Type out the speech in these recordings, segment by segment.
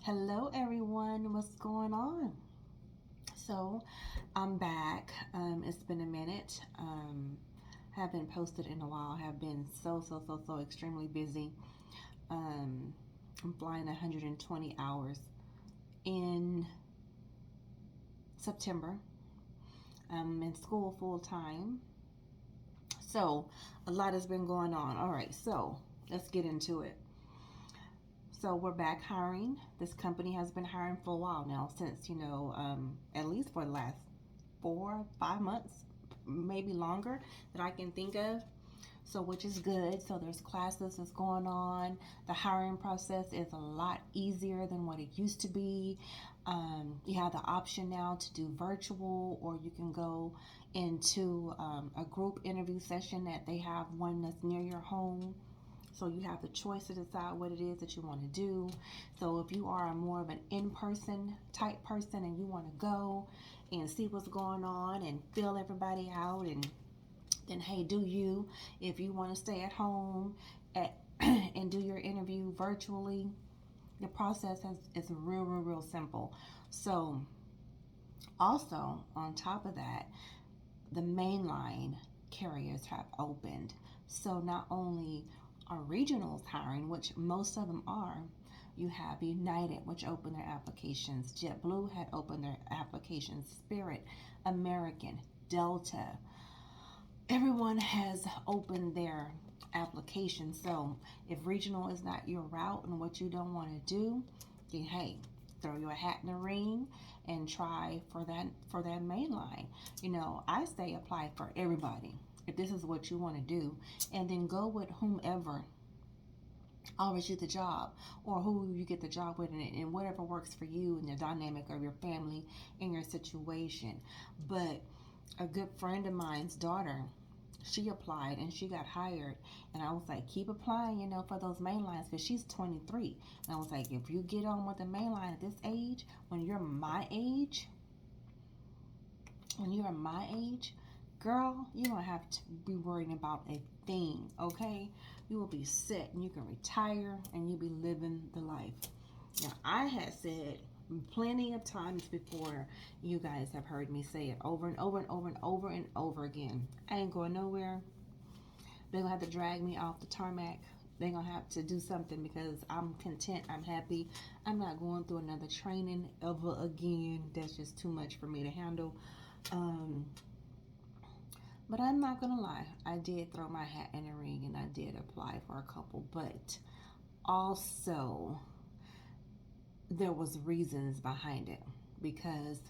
Hello, everyone. What's going on? So, I'm back. It's been a minute. Haven't posted in a while. Have been so extremely busy. Um, I'm flying 120 hours in September. I'm in school full time. So, a lot has been going on. All right, so let's get into it. So we're back hiring. This company has been hiring for a while now, since at least for the last 4, 5 months, maybe longer that I can think of. So which is good. So there's classes that's going on. The hiring process is a lot easier than what it used to be. You have the option now to do virtual, or you can go into a group interview session that they have one that's near your home. So you have the choice to decide what it is that you want to do. So if you are more of an in-person type person and you want to go and see what's going on and feel everybody out, and then hey, do you. If you want to stay at home and do your interview virtually, the process is real simple. So also on top of that, the mainline carriers have opened. So not only are regionals hiring, which most of them are, you have United, which opened their applications. JetBlue had opened their applications. Spirit, American, Delta. Everyone has opened their application. So if regional is not your route and what you don't want to do, then hey, throw your hat in the ring and try for that main line. I say apply for everybody if this is what you want to do, and then go with whomever offers you the job, or who you get the job with, and whatever works for you and the dynamic of your family and your situation. But a good friend of mine's daughter, she applied and she got hired, and I was like, keep applying, for those main lines, because she's 23. And I was like, if you get on with the main line at this age, when you're my age, girl, you don't have to be worrying about a thing. Okay, you will be set and you can retire and you'll be living the life. Now, I had said plenty of times before, you guys have heard me say it over and over and over and over and over again, I ain't going nowhere. They're gonna have to drag me off the tarmac. They're gonna have to do something, because I'm content, I'm happy. I'm not going through another training ever again. That's just too much for me to handle. um, but I'm not gonna lie, I did throw my hat in the ring and I did apply for a couple. But also, there was reasons behind it, because,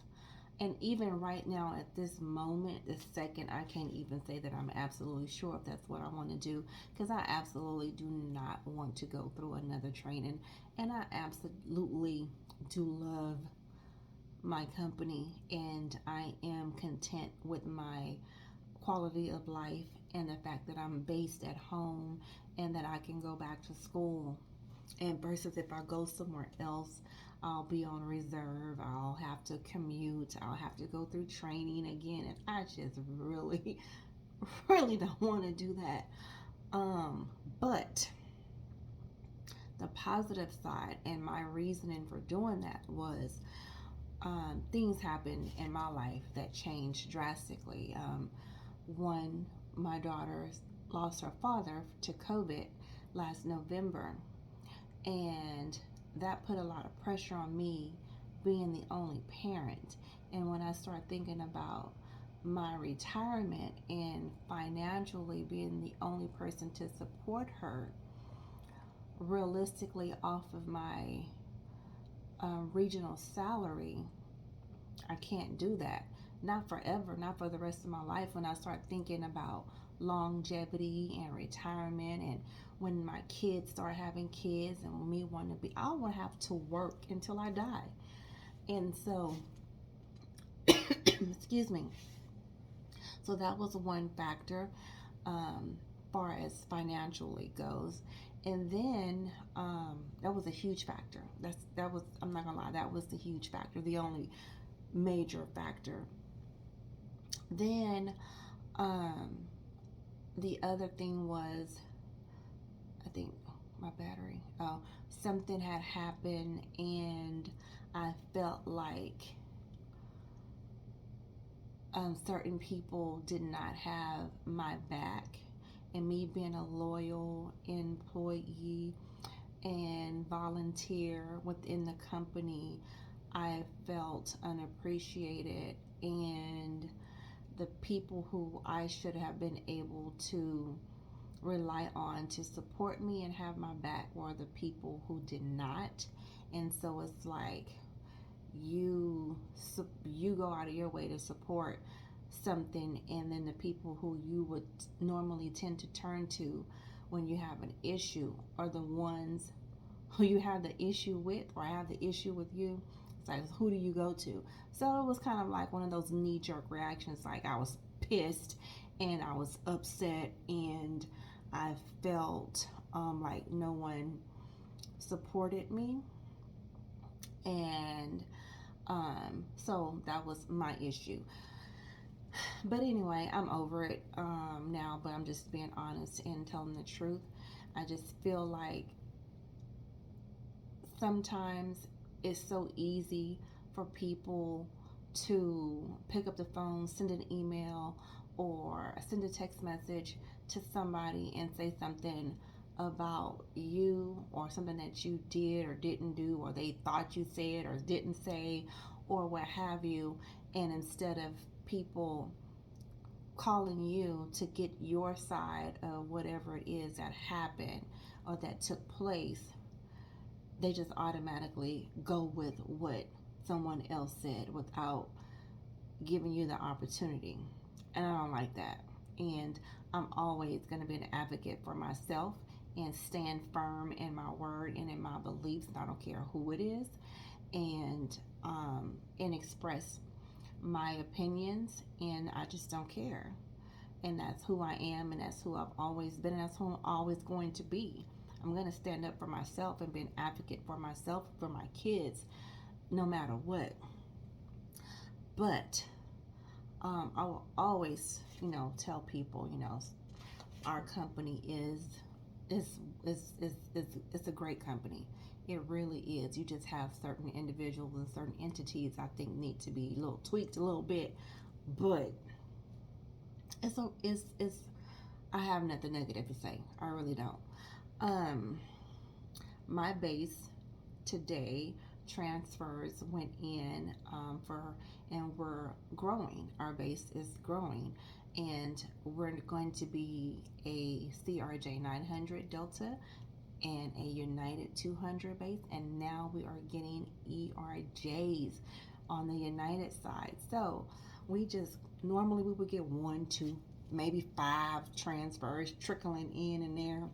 and even right now at this moment, this second, I can't even say that I'm absolutely sure if that's what I want to do, because I absolutely do not want to go through another training. And I absolutely do love my company, and I am content with my quality of life, and the fact that I'm based at home and that I can go back to school. And versus if I go somewhere else, I'll be on reserve, I'll have to commute, I'll have to go through training again, and I just really really don't want to do that. But the positive side and my reasoning for doing that was, things happened in my life that changed drastically. One, my daughter lost her father to COVID last November, and that put a lot of pressure on me, being the only parent. And when I start thinking about my retirement and financially being the only person to support her, realistically off of my regional salary, I can't do that. Not forever, not for the rest of my life. When I start thinking about longevity and retirement, and when my kids start having kids, and when me want to be, I will have to work until I die. And so, excuse me. So that was one factor, far as financially goes. And then, that was a huge factor. That was, I'm not gonna lie, that was the huge factor, the only major factor. Then, um, the other thing was, I think, my battery. Oh, something had happened and I felt like certain people did not have my back, and me being a loyal employee and volunteer within the company, I felt unappreciated, and the people who I should have been able to rely on to support me and have my back were the people who did not. And so it's like you you go out of your way to support something, and then the people who you would normally tend to turn to when you have an issue are the ones who you have the issue with, or have the issue with you. It's like, who do you go to? So it was kind of like one of those knee-jerk reactions. Like, I was pissed and I was upset, and I felt like no one supported me. And so that was my issue. But anyway, I'm over it now, but I'm just being honest and telling the truth. I just feel like sometimes it's so easy for people to pick up the phone, send an email, or send a text message to somebody and say something about you, or something that you did or didn't do, or they thought you said or didn't say, or what have you. And instead of people calling you to get your side of whatever it is that happened or that took place, they just automatically go with what someone else said without giving you the opportunity. And I don't like that. And I'm always going to be an advocate for myself and stand firm in my word and in my beliefs. And I don't care who it is, and express my opinions, and I just don't care. And that's who I am, and that's who I've always been, and that's who I'm always going to be. I'm going to stand up for myself and be an advocate for myself, for my kids, no matter what. But I will always, tell people, our company is a great company. It really is. You just have certain individuals and certain entities I think need to be a little tweaked a little bit, but it's I have nothing negative to say. I really don't. My base today transfers went in and we're growing. Our base is growing, and we're going to be a CRJ 900 Delta and a United 200 base, and now we are getting ERJs on the United side. So we just normally we would get 1, 2, maybe 5 transfers trickling in and there,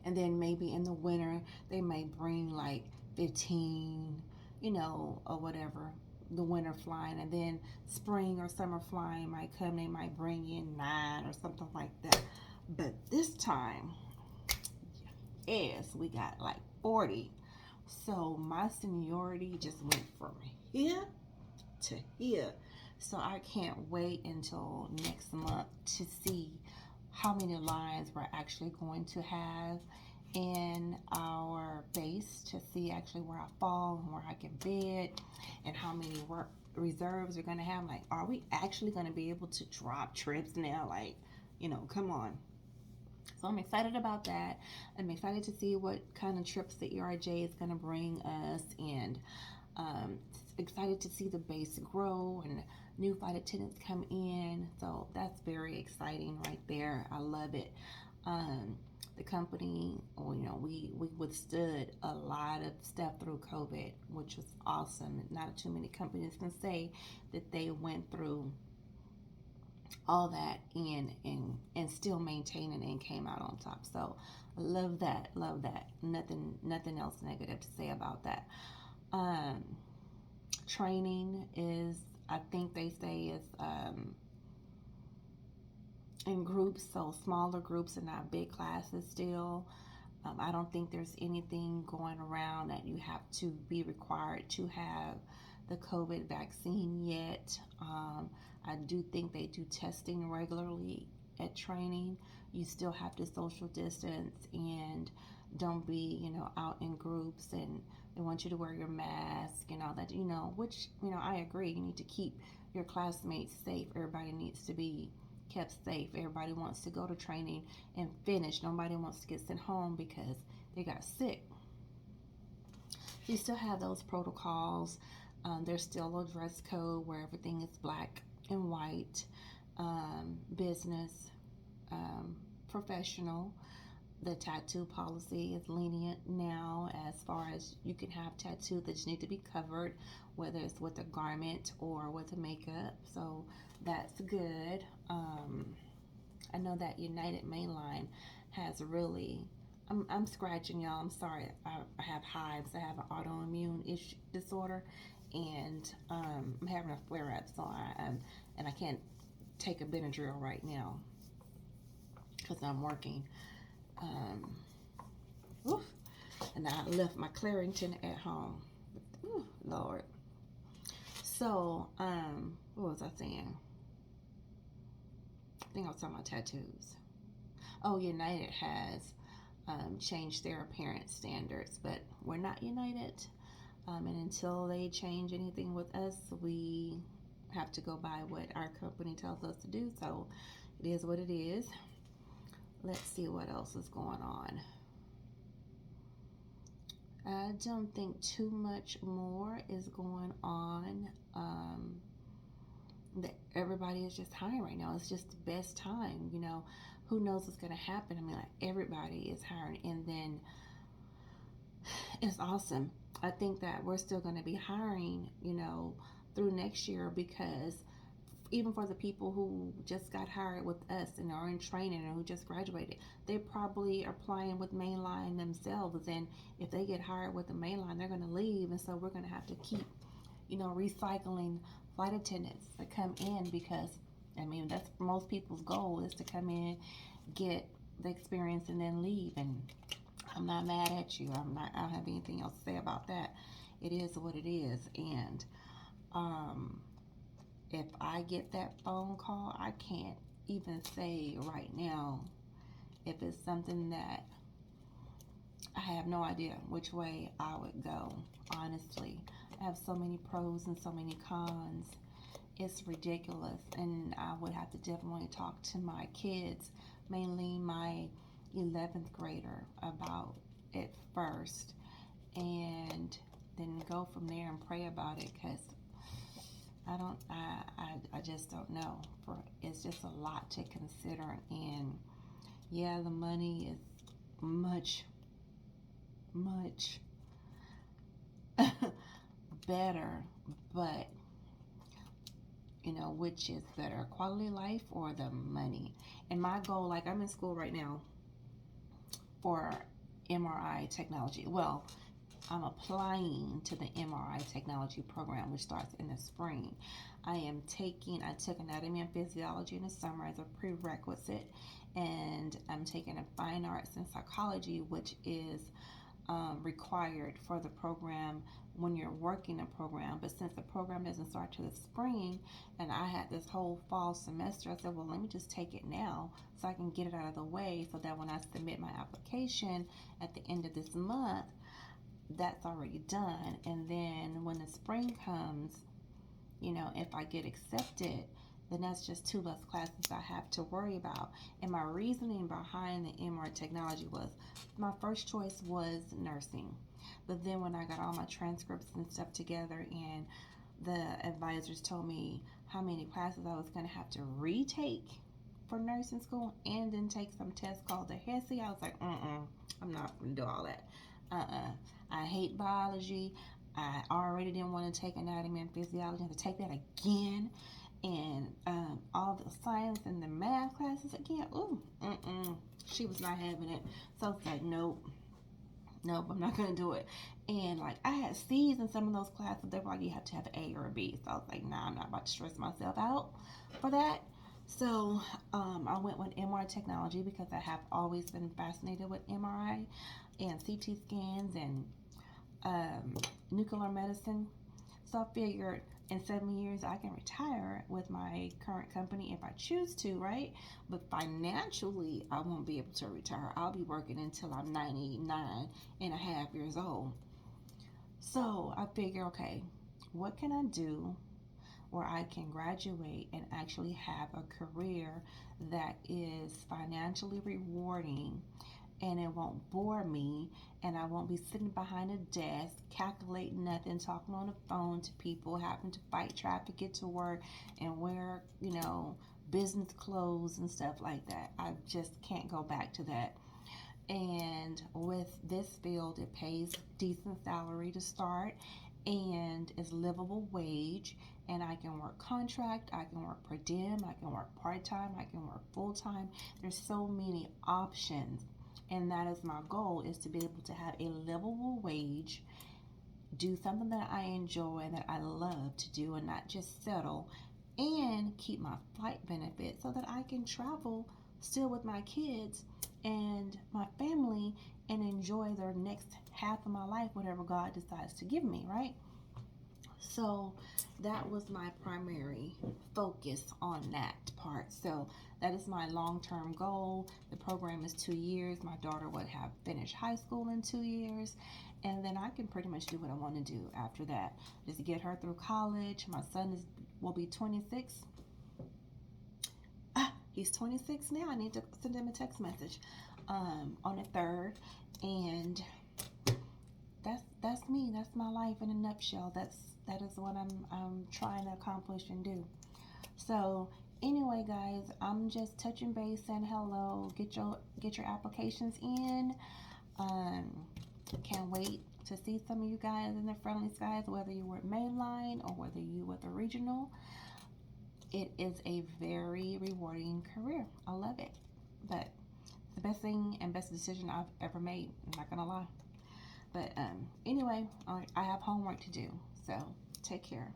and then maybe in the winter they may bring like 15, or whatever, the winter flying, and then spring or summer flying might come, they might bring in 9 or something like that. But this time, yes, we got like 40. So my seniority just went from here to here. So I can't wait until next month to see how many lines we're actually going to have in our base, to see actually where I fall and where I can bid, and how many work reserves we're going to have. Like, are we actually going to be able to drop trips now? Like, come on. So I'm excited about that. I'm excited to see what kind of trips the ERJ is going to bring us, and excited to see the base grow and new flight attendants come in. So that's very exciting right there. I love it. The company, we withstood a lot of stuff through COVID, which was awesome. Not too many companies can say that they went through all that and still maintained and came out on top. So love that. Nothing else negative to say about that. Training is, I think they say, is in groups, so smaller groups and not big classes still. I don't think there's anything going around that you have to be required to have the COVID vaccine yet. I do think they do testing regularly at training. You still have to social distance, and don't be, out in groups, and they want you to wear your mask and all that, which, I agree. You need to keep your classmates safe. Everybody needs to be kept safe. Everybody wants to go to training and finish. Nobody wants to get sent home because they got sick. You still have those protocols. There's still a dress code where everything is black and white, business, professional. The tattoo policy is lenient now, as far as you can have tattoos that just need to be covered, whether it's with a garment or with a makeup. So that's good. I know that United Mainline has really. I'm scratching, y'all. I'm sorry. I have hives. I have an autoimmune disorder, and I'm having a flare up. So I can't take a Benadryl right now because I'm working. Oof, and I left my Clarington at home. Ooh, Lord. So, what was I saying? I think I was talking about tattoos. Oh, United has changed their appearance standards, but we're not United. And until they change anything with us, we have to go by what our company tells us to do. So, it is what it is. Let's see what else is going on. I don't think too much more is going on. That everybody is just hiring right now. It's just the best time. Who knows what's going to happen? I mean, like, everybody is hiring, and then it's awesome. I think that we're still going to be hiring, through next year, because even for the people who just got hired with us and are in training or who just graduated, they probably are applying with Mainline themselves. And if they get hired with the Mainline, they're going to leave. And so we're going to have to keep, recycling flight attendants that come in, because, that's most people's goal, is to come in, get the experience, and then leave. And I'm not mad at you. I don't have anything else to say about that. It is what it is. And, if I get that phone call, I can't even say right now if it's something that I have no idea which way I would go, honestly. I have so many pros and so many cons. It's ridiculous. And I would have to definitely talk to my kids, mainly my 11th grader, about it first, and then go from there and pray about it, because I just don't know. It's just a lot to consider, and yeah, the money is much, much better, but which is better, quality of life or the money? And my goal, like, I'm in school right now for MRI technology. Well, I'm applying to the MRI technology program, which starts in the spring. I took anatomy and physiology in the summer as a prerequisite, and I'm taking a fine arts and psychology, which is required for the program when you're working a program. But since the program doesn't start till the spring, and I had this whole fall semester, I said, well, let me just take it now so I can get it out of the way, so that when I submit my application at the end of this month, that's already done. And then when the spring comes, if I get accepted, then that's just 2 less classes I have to worry about. And my reasoning behind the MR technology was, my first choice was nursing. But then when I got all my transcripts and stuff together, and the advisors told me how many classes I was going to have to retake for nursing school, and then take some test called the HESI, I was like, I'm not going to do all that. I hate biology. I already didn't want to take anatomy and physiology. I had to take that again. And all the science and the math classes again. She was not having it. So it's like, nope, I'm not going to do it. And like, I had C's in some of those classes. They were like, you have to have an A or a B. So I was like, nah, I'm not about to stress myself out for that. So I went with MRI technology, because I have always been fascinated with MRI and CT scans and nuclear medicine. So I figured in 7 years I can retire with my current company if I choose to, right? But financially, I won't be able to retire. I'll be working until I'm 99 and a half years old. So I figure, okay, what can I do where I can graduate and actually have a career that is financially rewarding and it won't bore me, and I won't be sitting behind a desk calculating nothing, talking on the phone to people, having to fight traffic, get to work, and wear, business clothes and stuff like that. I just can't go back to that. And with this field, it pays decent salary to start and is livable wage. And I can work contract, I can work per diem, I can work part time, I can work full time. There's so many options, and that is my goal, is to be able to have a livable wage, do something that I enjoy and that I love to do, and not just settle, and keep my flight benefit so that I can travel still with my kids and my family and enjoy their next half of my life, whatever God decides to give me, right? So that was my primary focus on that part. So that is my long-term goal. The program is 2 years. My daughter would have finished high school in 2 years, and then I can pretty much do what I want to do after that. Just get her through college. My son will be 26. He's 26 now. I need to send him a text message on the 3rd, and that's me. That's my life in a nutshell. That is what I'm trying to accomplish and do. So anyway, guys, I'm just touching base, saying hello. Get your applications in. Can't wait to see some of you guys in the friendly skies, whether you were mainline or whether you were the regional. It is a very rewarding career. I love it. But it's the best thing and best decision I've ever made. I'm not gonna lie. But anyway, I have homework to do. So take care.